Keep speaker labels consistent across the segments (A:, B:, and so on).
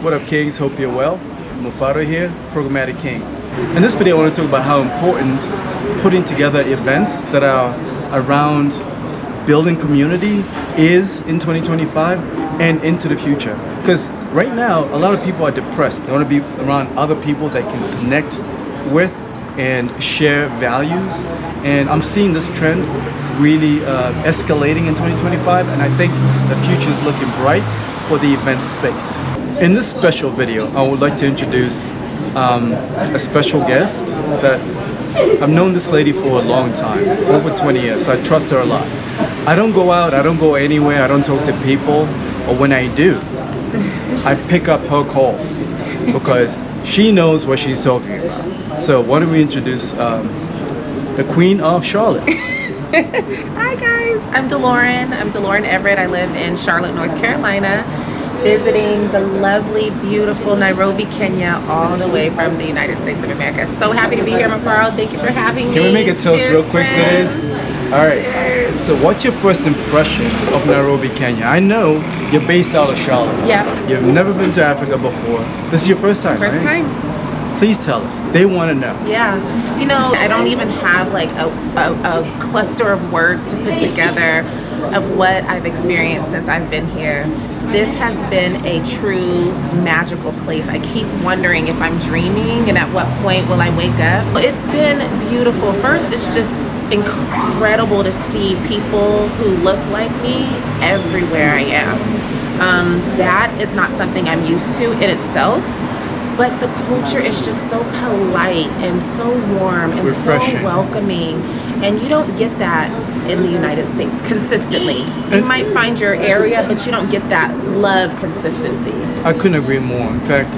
A: What up, Kings? Hope you're well. Mufado here, Programmatic King. In this video, I want to talk about how important putting together events that are around building community is in 2025 and into the future. Because right now, a lot of people are depressed. They want to be around other people that can connect with and share values. And I'm seeing this trend really escalating in 2025, and I think the future is looking bright for the event space. In this special video, I would like to introduce a special guest that I've known this lady for a long time, over 20 years, so I trust her a lot. I don't go out, I don't go anywhere, I don't talk to people, but when I do, I pick up her calls because she knows what she's talking about. So why don't we introduce the Queen of Charlotte.
B: Hi guys, I'm DeLauren Everett. I live in Charlotte, North Carolina, visiting the lovely, beautiful Nairobi, Kenya, all the way from the United States of America. So happy to be here, Mafaro. Thank you for having me.
A: Can we make a toast real quick to this? All right.
B: Cheers.
A: So what's your first impression of Nairobi, Kenya? I know you're based out of Charlotte.
B: Yeah.
A: You've never been to Africa before. This is your first time,
B: First
A: right?
B: time.
A: Please tell us. They want to know.
B: Yeah, you know, I don't even have like a cluster of words to put together of what I've experienced since I've been here. This has been a true magical place. I keep wondering if I'm dreaming and at what point will I wake up. It's been beautiful. First, it's just incredible to see people who look like me everywhere I am. That is not something I'm used to in itself. But the culture is just so polite and so warm and
A: refreshing,
B: so welcoming. And you don't get that in the United States consistently. You might find your area, but you don't get that love consistency.
A: I couldn't agree more. In fact,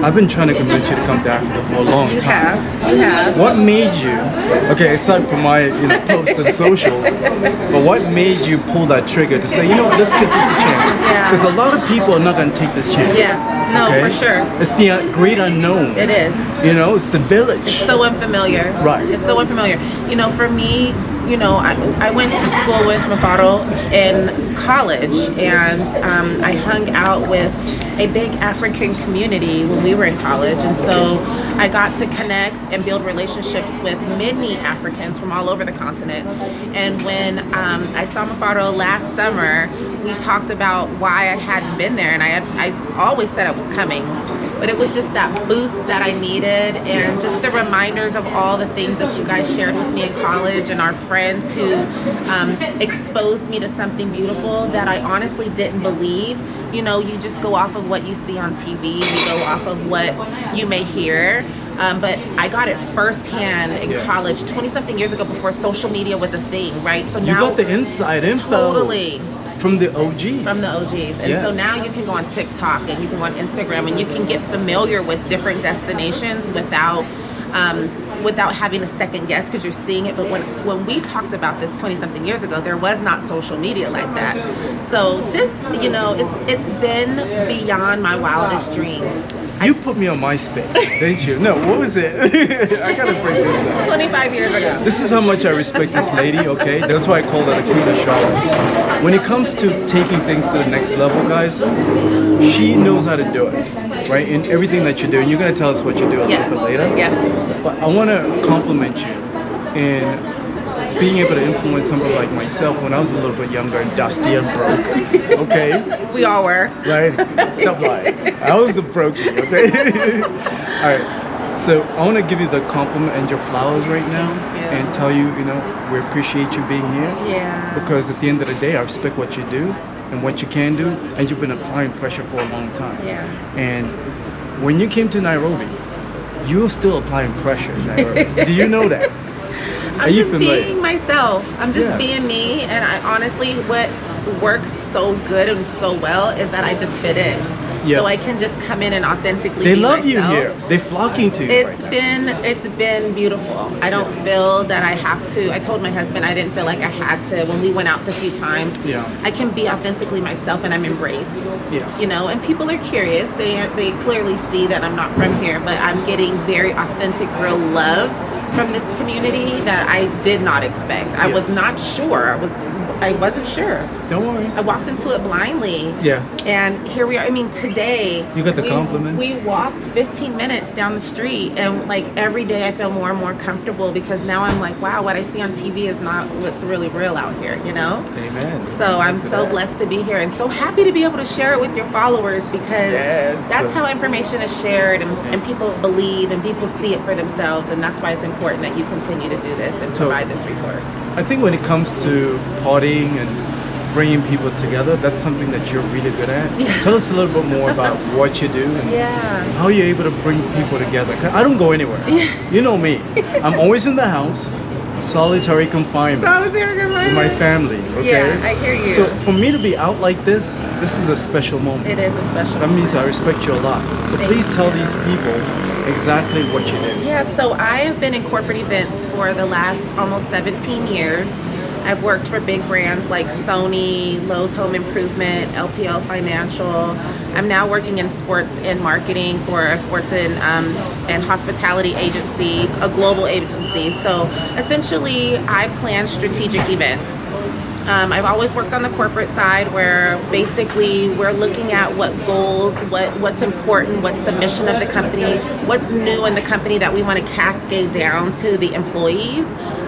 A: I've been trying to convince you to come to Africa for a long time.
B: You have.
A: What made you, okay, aside from my posts and socials, but what made you pull that trigger to say, you know what, let's give this a chance?
B: Yeah.
A: Because a lot of people are not going to take this chance.
B: Yeah, no,
A: okay?
B: for sure.
A: It's the great unknown.
B: It is.
A: It's the village.
B: It's so unfamiliar.
A: Right.
B: It's so unfamiliar. For me, I went to school with Mafaro in college, and I hung out with a big African community when we were in college, and so I got to connect and build relationships with many Africans from all over the continent. And when I saw Mafaro last summer, we talked about why I hadn't been there, and I always said I was coming, but it was just that boost that I needed, and just the reminders of all the things that you guys shared with me in college, and our friends who exposed me to something beautiful that I honestly didn't believe. You just go off of what you see on TV, you go off of what you may hear. But I got it firsthand in college 20-something years ago, before social media was a thing, right? So now
A: you got the inside info.
B: Totally.
A: From the OGs.
B: From the OGs. And so now you can go on TikTok and you can go on Instagram and you can get familiar with different destinations without having a second guess, because you're seeing it. But when we talked about this 20-something years ago, there was not social media like that. So just, it's been beyond my wildest dreams.
A: You put me on MySpace, didn't you? No, what was it? I gotta break this up.
B: 25 years ago.
A: This is how much I respect this lady, okay? That's why I call her the Queen of Charlotte. When it comes to taking things to the next level, guys, she knows how to do it, right? In everything that you do, and you're gonna tell us what you do a little bit later.
B: Yeah.
A: But I wanna compliment you in being able to influence somebody like myself when I was a little bit younger and dusty and broke, okay?
B: We all were.
A: Right? Stop lying. I was the brokey, okay? All right. So I want to give you the compliment and your flowers right now, and tell you, we appreciate you being here.
B: Yeah.
A: Because at the end of the day, I respect what you do and what you can do, and you've been applying pressure for a long time.
B: Yeah.
A: And when you came to Nairobi, you were still applying pressure in Nairobi. Do you know that?
B: I'm just being myself. I'm just being me, and I honestly, what works so good and so well is that I just fit in.
A: Yes.
B: So I can just come in and authentically
A: They
B: be
A: love
B: myself.
A: you here. They're flocking to you.
B: It's been beautiful. I don't feel that I have to. I told my husband I didn't feel like I had to when we went out the few times.
A: Yeah.
B: I can be authentically myself, and I'm embraced.
A: Yeah.
B: And people are curious. They clearly see that I'm not from here, but I'm getting very authentic, real love from this community that I did not expect. I was not sure. I wasn't sure.
A: Don't worry.
B: I walked into it blindly.
A: Yeah.
B: And here we are. I mean, today
A: You got the compliments.
B: We walked 15 minutes down the street, and like every day I feel more and more comfortable because now I'm like, wow, what I see on TV is not what's really real out here, you know?
A: Amen.
B: So I'm so blessed to be here and so happy to be able to share it with your followers because that's how information is shared and people believe and people see it for themselves, and that's why it's important that you continue to do this and provide this resource.
A: I think when it comes to partying and bringing people together, that's something that you're really good at.
B: Yeah.
A: Tell us a little bit more about what you do and how you're able to bring people together. 'Cause I don't go anywhere. You know me. I'm always in the house, solitary confinement. With my family, okay?
B: Yeah, I hear you.
A: So for me to be out like this is a special moment.
B: It is a special
A: That means I respect you a lot. So please tell these people exactly what you do.
B: Yeah, so I have been in corporate events for the last almost 17 years. I've worked for big brands like Sony, Lowe's Home Improvement, LPL Financial. I'm now working in sports and marketing for a sports and hospitality agency, a global agency. So essentially, I plan strategic events. I've always worked on the corporate side where basically we're looking at what goals, what's important, what's the mission of the company, what's new in the company that we want to cascade down to the employees.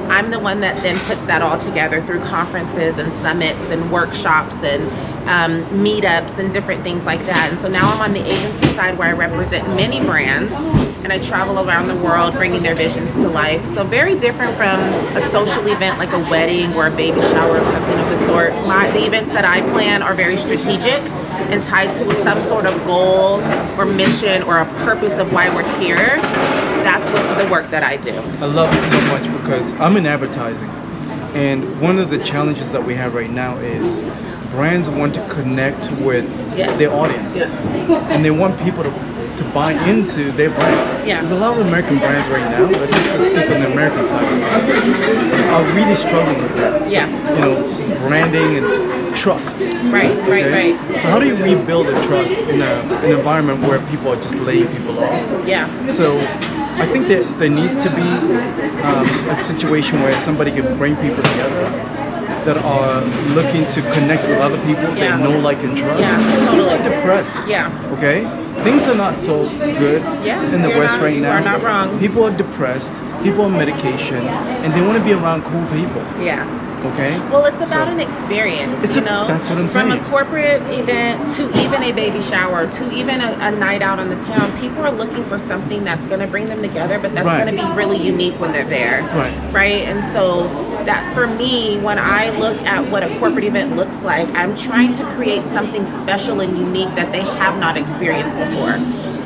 B: I'm the one that then puts that all together through conferences and summits and workshops and meetups and different things like that. And so now I'm on the agency side where I represent many brands and I travel around the world bringing their visions to life. So very different from a social event like a wedding or a baby shower or something of the sort. The events that I plan are very strategic and tied to some sort of goal or mission or a purpose of why we're here. That's what the work that I do.
A: I love it so much because I'm in advertising, and one of the challenges that we have right now is brands want to connect with their audiences, and they want people to buy into their brands.
B: Yeah.
A: There's a lot of American brands right now, but let's speak on the American side, are really struggling with that.
B: Yeah.
A: You know, branding and trust.
B: Right.
A: So how do you rebuild a trust in an environment where people are just laying people off?
B: Yeah.
A: So I think that there needs to be a situation where somebody can bring people together that are looking to connect with other people they know, like, and trust.
B: Yeah, totally.
A: People are depressed.
B: Yeah.
A: Okay? Things are not so good in the West right now.
B: You are not wrong.
A: People are depressed, people on medication, and they want to be around cool people.
B: Yeah.
A: Okay?
B: Well, it's about an experience, you know?
A: That's what I'm saying.
B: From a corporate event to even a baby shower to even a night out on the town, people are looking for something that's going to bring them together, but that's going to be really unique when they're there. Right? And so that for me, when I look at what a corporate event looks like, I'm trying to create something special and unique that they have not experienced before.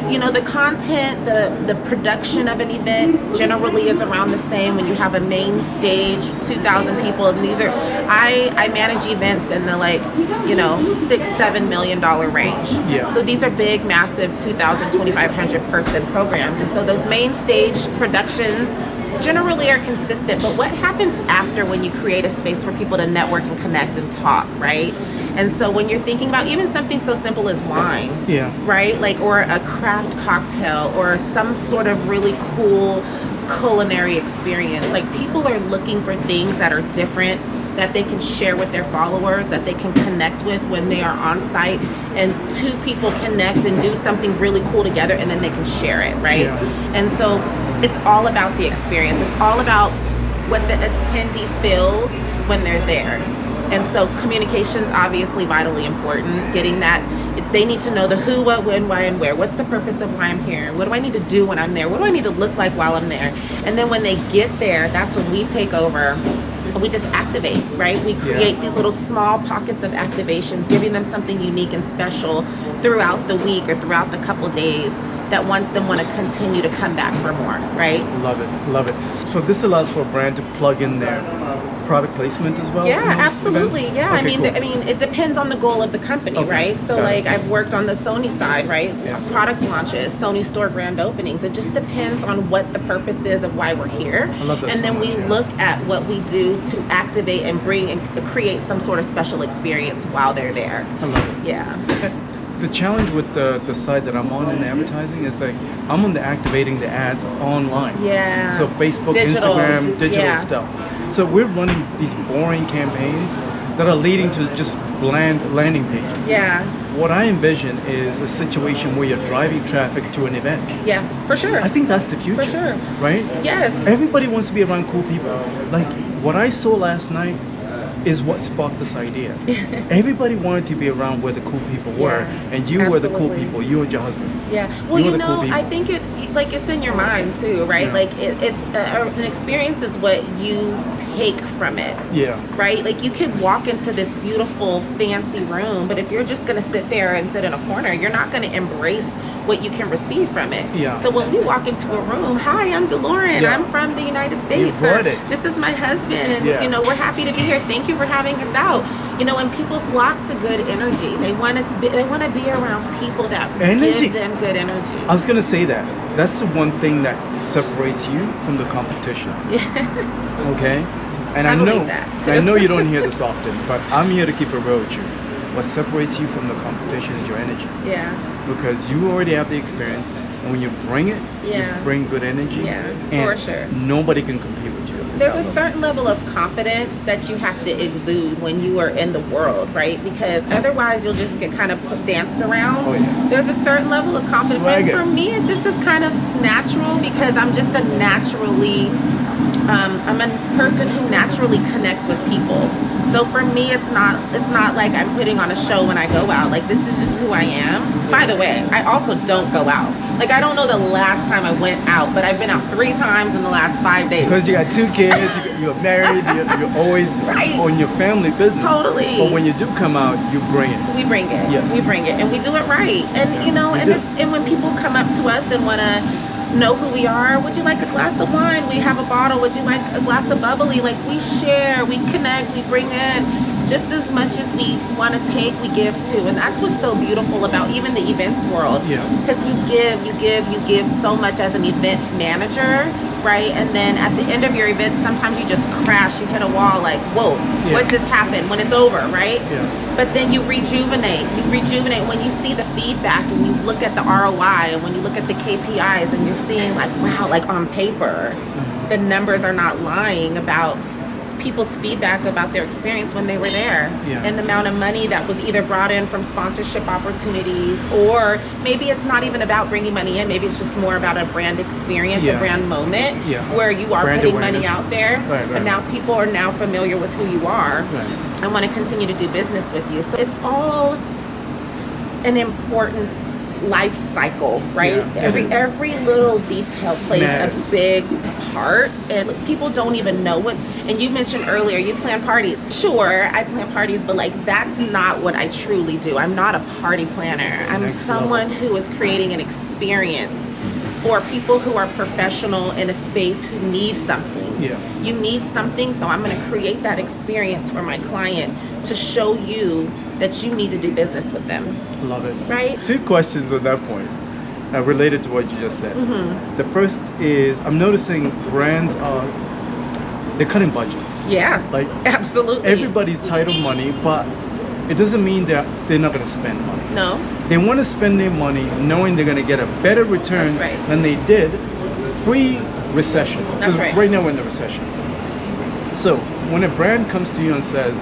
B: You know, the content, the production of an event generally is around the same. When you have a main stage, 2,000 people, and these are, I manage events in the $6-7 million range.
A: Yeah.
B: So these are big, massive 2,000, 2,500 person programs. And so those main stage productions generally are consistent, but what happens after when you create a space for people to network and connect and talk, right? And so when you're thinking about even something so simple as wine, right? Like, or a craft cocktail or some sort of really cool culinary experience, like people are looking for things that are different that they can share with their followers, that they can connect with when they are on site, and two people connect and do something really cool together, and then they can share it, right? And so it's all about the experience. It's all about what the attendee feels when they're there. And so communication's obviously vitally important. Getting that, they need to know the who, what, when, why, and where. What's the purpose of why I'm here? What do I need to do when I'm there? What do I need to look like while I'm there? And then when they get there, that's when we take over. We just activate, right? We create these little small pockets of activations, giving them something unique and special throughout the week or throughout the couple days that wants them want to continue to come back for more, right?
A: Love it. So this allows for a brand to plug in their product placement as well?
B: Yeah, absolutely.
A: Events?
B: Yeah,
A: Okay,
B: I mean, it depends on the goal of the company, right? So like I've worked on the Sony side, right? Product launches, Sony store grand openings. It just depends on what the purpose is of why we're here.
A: I love that
B: and
A: so
B: then
A: much,
B: we look at what we do to activate and bring and create some sort of special experience while they're there.
A: I love it.
B: Yeah.
A: The challenge with the side that I'm on in advertising is like I'm on the activating the ads online.
B: Yeah.
A: So Facebook,
B: Digital.
A: Instagram, digital
B: Yeah.
A: stuff. So we're running these boring campaigns that are leading to just bland landing pages.
B: Yeah.
A: What I envision is a situation where you're driving traffic to an event.
B: Yeah, for sure.
A: I think that's the future.
B: For sure.
A: Right?
B: Yes.
A: Everybody wants to be around cool people. Like what I saw last night is what sparked this idea. Everybody wanted to be around where the cool people were,
B: Yeah,
A: and you were the cool
B: absolutely.
A: people. You and your husband.
B: Yeah. Well,
A: You
B: you
A: were the cool
B: know,
A: people.
B: I think it's in your mind too, right?
A: Yeah.
B: Like it's an experience is what you take from it.
A: Yeah.
B: Right? Like you could walk into this beautiful, fancy room, but if you're just going to sit there and sit in a corner, you're not going to embrace what you can receive from it.
A: Yeah.
B: So when we walk into a room, hi, I'm DeLorean.
A: Yeah.
B: I'm from the United States.
A: brought it.
B: This is my husband.
A: Yeah.
B: You know, we're happy to be here. Thank you for having us out. You know, and people flock to good energy. They want to be around people that
A: Energy.
B: give them good energy.
A: I was gonna say that. That's the one thing that separates you from the competition. Okay? And
B: I
A: I know
B: believe that, too.
A: I know you don't hear this often, but I'm here to keep it real with you. What separates you from the competition is your energy.
B: Yeah.
A: Because you already have the experience, and when you bring it,
B: Yeah.
A: you bring good energy.
B: Yeah,
A: and
B: for sure.
A: Nobody can compete with you.
B: There's a certain level of confidence that you have to exude when you are in the world, right? Because otherwise you'll just get kind of danced around.
A: Oh, yeah.
B: There's a certain level of confidence. And
A: Swagger.
B: for me, it just is kind of natural because I'm just a naturally, I'm a person who naturally connects with people. So for me, it's not like I'm putting on a show when I go out. Like this is just who I am. By the way, I also don't go out. Like I don't know the last time I went out, but I've been out 3 times in the last 5 days.
A: Because you got 2 kids, you're married, you're always
B: Right.
A: on your family business.
B: Totally.
A: But when you do come out, you bring it.
B: We bring it.
A: Yes.
B: We bring it, and we do it right. And you know,
A: We
B: and
A: do.
B: and when people come up to us and want to know who we are, would you like a glass of wine? We have a bottle. Would you like a glass of bubbly? Like we share, we connect, we bring in just as much as we want to take, we give too. And that's what's so beautiful about even the events world.
A: Yeah.
B: Because you give so much as an event manager, right? And then at the end of your event, sometimes you just crash, you hit a wall like, whoa,
A: Yeah.
B: what just happened when it's over, right?
A: Yeah.
B: But then you rejuvenate when you see the feedback and you look at the ROI and when you look at the KPIs and you're seeing like, wow, like on paper, the numbers are not lying about people's feedback about their experience when they were there,
A: Yeah.
B: and the amount of money that was either brought in from sponsorship opportunities, or maybe it's not even about bringing money in, maybe it's just more about a brand experience,
A: Yeah.
B: a brand moment,
A: Yeah.
B: where you are
A: Brand
B: putting
A: awareness.
B: money out there,
A: Right, right.
B: and now people are now familiar with who you are
A: Right.
B: and want to continue to do business with you. So it's all an important life cycle, right?
A: Yeah.
B: Every little detail plays
A: Matters.
B: a big part, and people don't even know what. And you mentioned earlier you plan parties. Sure, I plan parties, but like that's not what I truly do. I'm not a party planner. I'm
A: Next
B: someone
A: level.
B: who is creating an experience for people who are professional in a space who need something.
A: Yeah.
B: You need something, so I'm going to create that experience for my client to show you that you need to do business with them,
A: Love it.
B: right?
A: 2 questions on that point, related to what you just said.
B: Mm-hmm.
A: The first is I'm noticing brands they're cutting budgets.
B: Yeah,
A: Like
B: absolutely.
A: everybody's tight on money, but it doesn't mean that they're not going to spend money.
B: No,
A: They want to spend their money knowing they're going to get a better return
B: That's right.
A: than they did pre-recession.
B: That's
A: 'Cause
B: right.
A: Right now we're in the recession. So when a brand comes to you and says,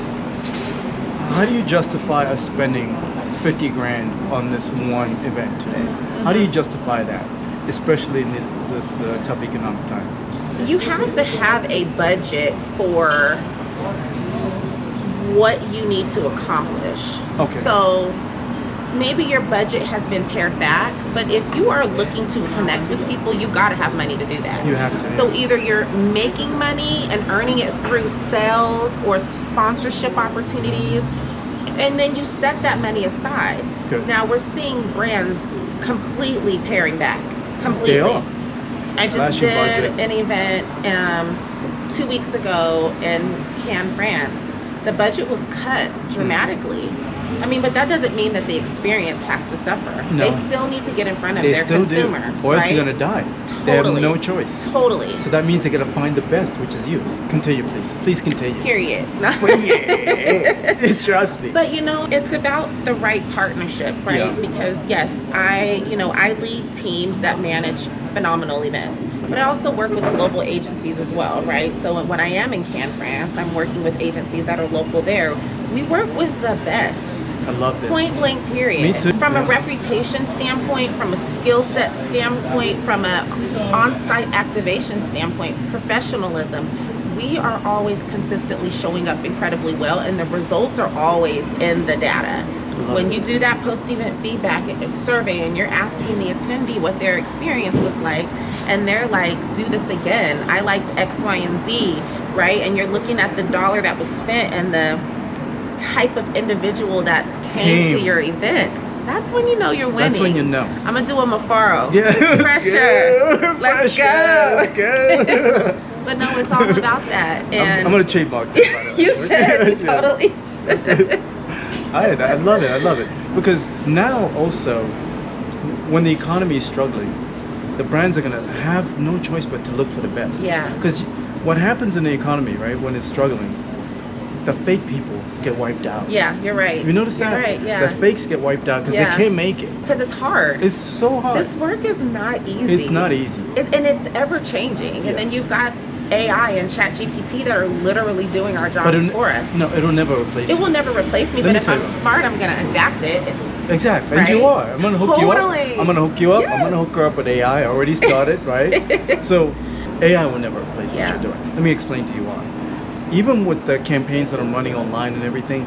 A: how do you justify us spending 50 grand on this one event today? How do you justify that, especially in this tough economic time?
B: you have to have a budget for what you need to accomplish.
A: Okay.
B: So maybe your budget has been pared back, but if you are looking to connect with people, you got to have money to do that.
A: You have to.
B: So either you're making money and earning it through sales or sponsorship opportunities, and then you set that money aside.
A: Good.
B: Now we're seeing brands completely paring back. Completely.
A: They are.
B: I just
A: Slashing
B: did
A: budgets.
B: an event 2 weeks ago in Cannes, France. The budget was cut dramatically. I mean, but that doesn't mean that the experience has to suffer.
A: No.
B: They still need to get in front of
A: They
B: their
A: still
B: consumer,
A: do, or else
B: right?
A: they're going to die. They have
B: Totally.
A: no choice.
B: Totally.
A: So that means they're going to find the best, which is you. Continue, please. Please continue.
B: Period.
A: Yeah. Trust me.
B: But you know, it's about the right partnership, right?
A: Yeah.
B: Because yes, I lead teams that manage phenomenal events, but I also work with global agencies as well, right? So when I am in Cannes, France, I'm working with agencies that are local there. we work with the best.
A: I love it.
B: Point blank, period.
A: Me too.
B: From a
A: Yeah.
B: reputation standpoint, from a skill set standpoint, from a on-site activation standpoint, professionalism, we are always consistently showing up incredibly well, and the results are always in the data. When you do that post-event feedback survey and you're asking the attendee what their experience was like, and they're like, do this again, I liked X, Y, and Z, right? And you're looking at the dollar that was spent and the type of individual that came to your event, that's when you know you're winning.
A: That's when you know.
B: I'm gonna do a Mafaro.
A: Yeah.
B: Pressure. Let's
A: Let's go.
B: But no, it's all about that. And
A: I'm gonna trademark that. By the way.
B: you should.
A: Yeah.
B: Totally should.
A: I love it. I love it because now also, when the economy is struggling, the brands are gonna have no choice but to look for the best.
B: Yeah.
A: Because what happens in the economy, right, when it's struggling, the fake people get wiped out.
B: Yeah, you're right.
A: You notice
B: You're
A: that?
B: right, yeah.
A: The fakes get wiped out because
B: Yeah.
A: they can't make it.
B: Because it's hard.
A: It's so hard.
B: This work is not easy.
A: It's not easy.
B: And it's ever changing. And then
A: Yes.
B: you've got AI and ChatGPT that are literally doing our jobs for us.
A: No, it'll never replace
B: It
A: you.
B: will never replace me,
A: Let
B: but
A: me
B: if
A: tell
B: I'm
A: you.
B: smart, I'm going to adapt it.
A: Exactly. And you
B: Right?
A: are. I'm gonna hook you up.
B: Totally.
A: I'm gonna hook you up. I'm
B: Yes.
A: gonna hook her up with AI. I already started, right? So AI will never replace
B: Yeah.
A: what you're doing. Let me explain to you why. Even with the campaigns that I'm running online and everything,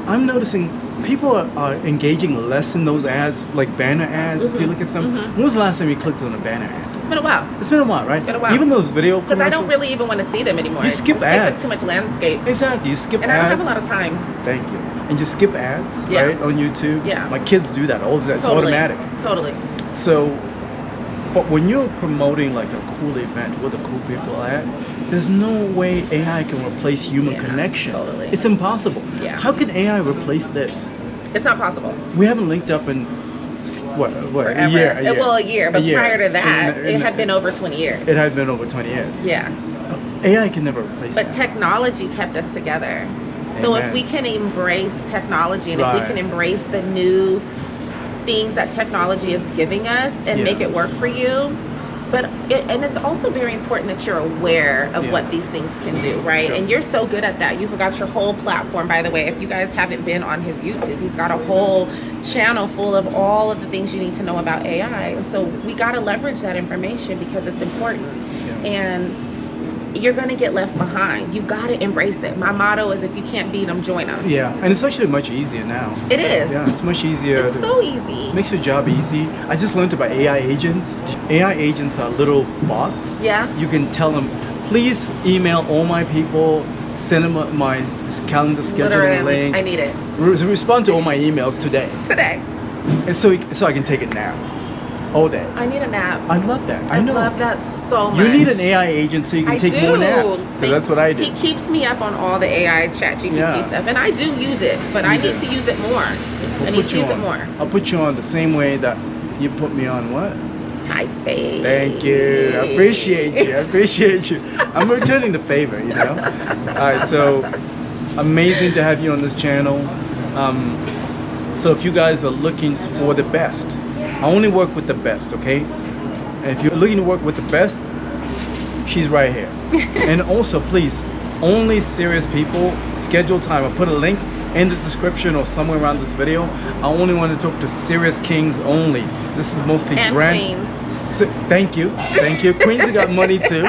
A: I'm noticing people are engaging less in those ads, like banner ads. If you look at them, when was the last time you clicked on a banner ad?
B: It's been a while.
A: It's been a while, right?
B: It's been a while.
A: Even those video
B: Because I don't
A: commercials-
B: really even want to see them anymore.
A: You
B: It
A: skip
B: just takes up
A: ads.
B: too much landscape.
A: Exactly. You skip
B: And
A: ads.
B: I don't have a lot of time.
A: Thank you. And just skip ads,
B: Yeah.
A: right, on YouTube.
B: Yeah.
A: My kids do that all the time. It's
B: Totally.
A: automatic.
B: Totally.
A: So, but when you're promoting like a cool event where the cool people are at, there's no way AI can replace human
B: Yeah,
A: connection.
B: totally.
A: It's impossible.
B: Yeah.
A: How can AI replace this?
B: It's not possible.
A: We haven't linked up in what
B: Forever.
A: a year.
B: Well, a year. But prior to that,
A: In-
B: it had been over 20 years.
A: It had been over 20 years.
B: Yeah.
A: AI can never replace
B: But
A: that.
B: technology kept us together. So if
A: Amen.
B: we can embrace technology and if we
A: Right.
B: can embrace the new things that technology is giving us and
A: Yeah.
B: make it work for you, and it's also very important that you're aware of
A: Yeah.
B: what these things can do, right?
A: Sure.
B: And you're so good at that. You've got your whole platform, by the way. If you guys haven't been on his YouTube, he's got a whole channel full of all of the things you need to know about AI. And so we got to leverage that information because it's important.
A: Yeah.
B: And you're going to get left behind. You've got to embrace it. My motto is if you can't beat them, join them.
A: Yeah, and it's actually much easier now.
B: It is.
A: Yeah, it's much easier.
B: It's so easy.
A: Makes your job easy. I just learned about AI agents. AI agents are little bots.
B: Yeah.
A: You can tell them, please email all my people, send them my calendar schedule
B: Literally,
A: link.
B: I need it.
A: Respond to all my emails today.
B: Today.
A: And so I can take it now. All day.
B: I need a nap.
A: I love that.
B: I
A: I know.
B: love that so much.
A: You need an AI agent so you can
B: I
A: take
B: do.
A: more naps. 'Cause that's what I do.
B: He keeps me up on all the AI ChatGPT
A: Yeah.
B: stuff, and I do use it, but I need
A: do.
B: to use it more. I
A: I'll
B: need
A: put
B: to
A: you
B: use it
A: on.
B: more.
A: I'll put you on the same way that you put me on what?
B: MySpace.
A: Thank you. I appreciate you. I appreciate you. I'm returning the favor, you know? All right, so amazing to have you on this channel. So if you guys are looking for the best, I only work with the best, okay? And if you're looking to work with the best, she's right here. And also, please, only serious people, schedule time. I'll put a link in the description or somewhere around this video. I only want to talk to serious kings only. This is mostly
B: And
A: brand.
B: queens.
A: Thank you, thank you. Queens have got money too,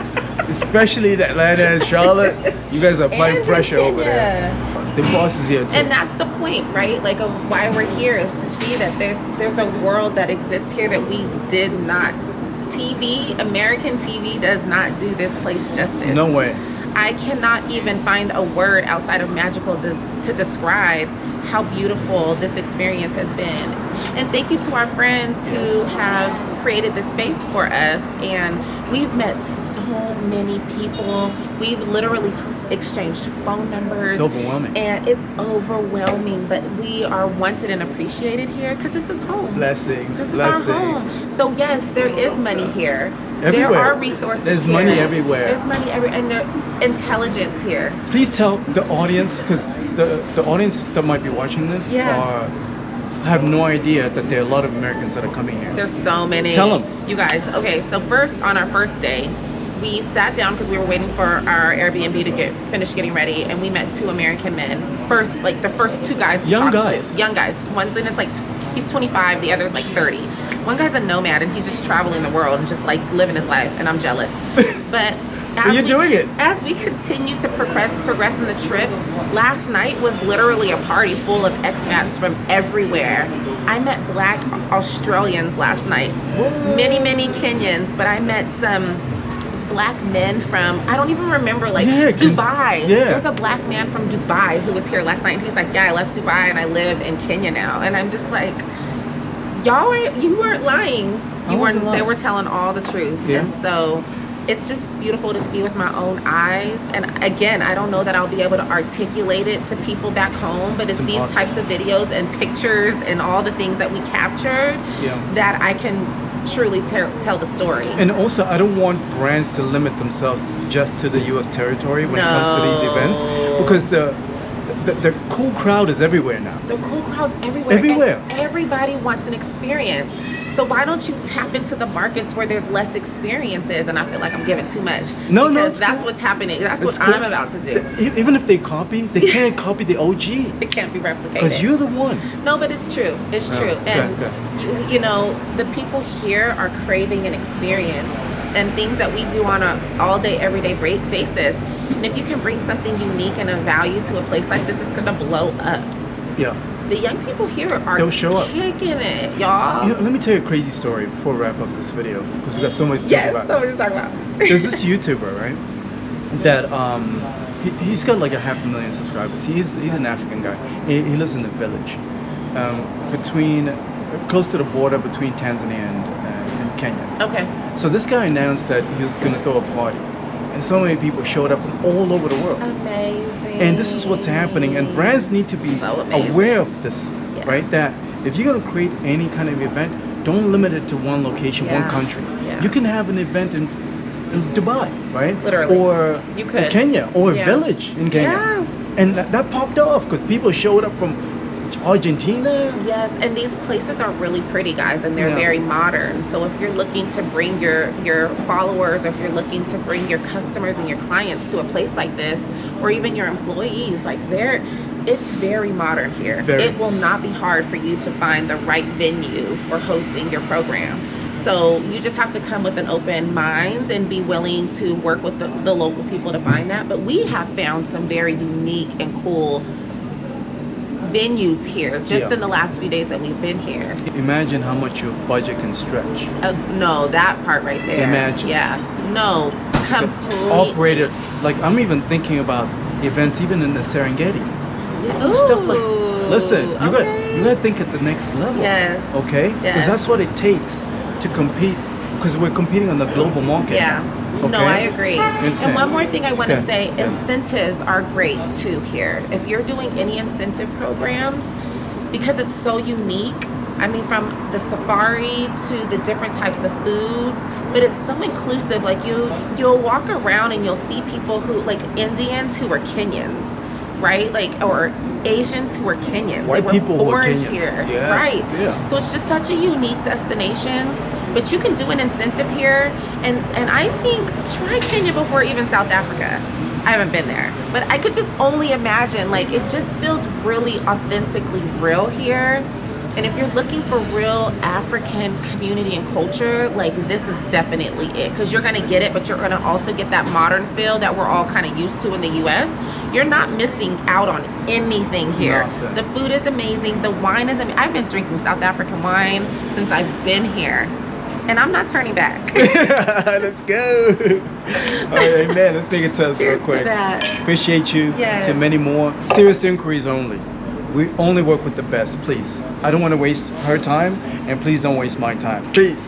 A: especially in Atlanta and Charlotte. You guys are applying
B: And in
A: pressure over
B: Kenya.
A: there. The boss is here too.
B: And that's the point, right? Like of why we're here is to see that there's a world that exists here that we did not. American TV does not do this place justice.
A: No way.
B: I cannot even find a word outside of magical to describe how beautiful this experience has been. And thank you to our friends who have created this space for us. And we've met so many people. We've literally exchanged phone numbers.
A: It's overwhelming.
B: And it's overwhelming, but we are wanted and appreciated here because this is home.
A: Blessings.
B: This is
A: blessings.
B: our home. So yes, there is money here. There
A: Everywhere.
B: are resources
A: There's
B: here.
A: money everywhere.
B: There's money everywhere, and there's intelligence here.
A: Please tell the audience, because the audience that might be watching this
B: Yeah.
A: have no idea that there are a lot of Americans that are coming here.
B: There's so many.
A: Tell 'em.
B: You guys. Okay, so first on our first day, we sat down because we were waiting for our Airbnb to finish getting ready, and we met 2 American men. The first 2 guys we
A: Young
B: talked
A: guys.
B: to. Young guys. One's in his like, he's 25, the other's like 30. One guy's a nomad and he's just traveling the world and just like living his life, and I'm jealous. But
A: you're doing it.
B: As we continue to progress in the trip, last night was literally a party full of expats from everywhere. I met Black Australians last night, many Kenyans, but I met some Black men from, I don't even remember, like Dubai. There was a Black man from Dubai who was here last night, and he's like, yeah, I left Dubai and I live in Kenya now. And I'm just like, you weren't lying. They were telling all the truth. And so it's just beautiful to see with my own eyes. And again, I don't know that I'll be able to articulate it to people back home, but it's these types of videos and pictures and all the things that we captured that I can truly tell the story.
A: And also, I don't want brands to limit themselves just to the US territory when it comes to these events, because the cool crowd is everywhere now.
B: The cool crowd's everywhere. And everybody wants an experience. So why don't you tap into the markets where there's less experiences? And I feel like I'm giving too much. No, that's what's happening. That's what I'm about to do.
A: Even if they copy, they can't copy the OG.
B: It can't be replicated.
A: Because you're the one.
B: No, but it's true. It's true. And you know, the people here are craving an experience and things that we do on a all-day, everyday basis. And if you can bring something unique and of value to a place like this, it's gonna blow up. Yeah. The young people here are kicking it, y'all.
A: You know, let me tell you a crazy story before we wrap up this video, because we got so much to talk about.
B: So much to talk about.
A: There's this YouTuber, right? That he's got like 500,000 subscribers. He's an African guy. He lives in the village, close to the border between Tanzania and Kenya. Okay. So this guy announced that he was going to throw a party, and so many people showed up from all over the world.
B: Amazing.
A: And this is what's happening, and brands need to be aware of this, right? That if you're going to create any kind of event, don't limit it to one location, one country. You can have an event in Dubai, right?
B: Literally.
A: Or Kenya, or a village in Kenya. And that popped off because people showed up from Argentina.
B: Yes, and these places are really pretty, guys, and they're very modern. So if you're looking to bring your followers, or if you're looking to bring your customers and your clients to a place like this, or even your employees, like it's very modern here. It will not be hard for you to find the right venue for hosting your program. So you just have to come with an open mind and be willing to work with the local people to find that. But we have found some very unique and cool venues here just in the last few days that we've been here.
A: Imagine how much your budget can stretch.
B: No, that part right there.
A: Imagine.
B: Yeah. No, completely.
A: Operated. Like, I'm even thinking about events even in the Serengeti.
B: Ooh,
A: stuff like, listen, you gotta think at the next level.
B: Yes.
A: Okay? Because that's what it takes to compete, because we're competing on the global market.
B: Yeah. Okay? No, I agree.
A: Insane.
B: And one more thing I want to say, incentives are great too here. If you're doing any incentive programs, because it's so unique, I mean, from the safari to the different types of foods, but it's so inclusive. Like you'll walk around and you'll see people who, like Indians who are Kenyans, right? Like, or Asians who are Kenyans.
A: White people who are Kenyans.
B: Here,
A: yes.
B: right?
A: Yeah.
B: So it's just such a unique destination. But you can do an incentive here, and I think try Kenya before even South Africa. I haven't been there, but I could just only imagine, like, it just feels really authentically real here. And if you're looking for real African community and culture, like, this is definitely it, because you're gonna get it, but you're gonna also get that modern feel that we're all kind of used to in the US. You're not missing out on anything here.
A: Nothing.
B: The food is amazing, the wine is amazing. I've been drinking South African wine since I've been here, and I'm not turning back.
A: Let's go. All right, man, let's make it to us real quick.
B: To that.
A: Appreciate you.
B: Yes.
A: To many more. Serious inquiries only. We only work with the best, please. I don't want to waste her time, and please don't waste my time. Peace.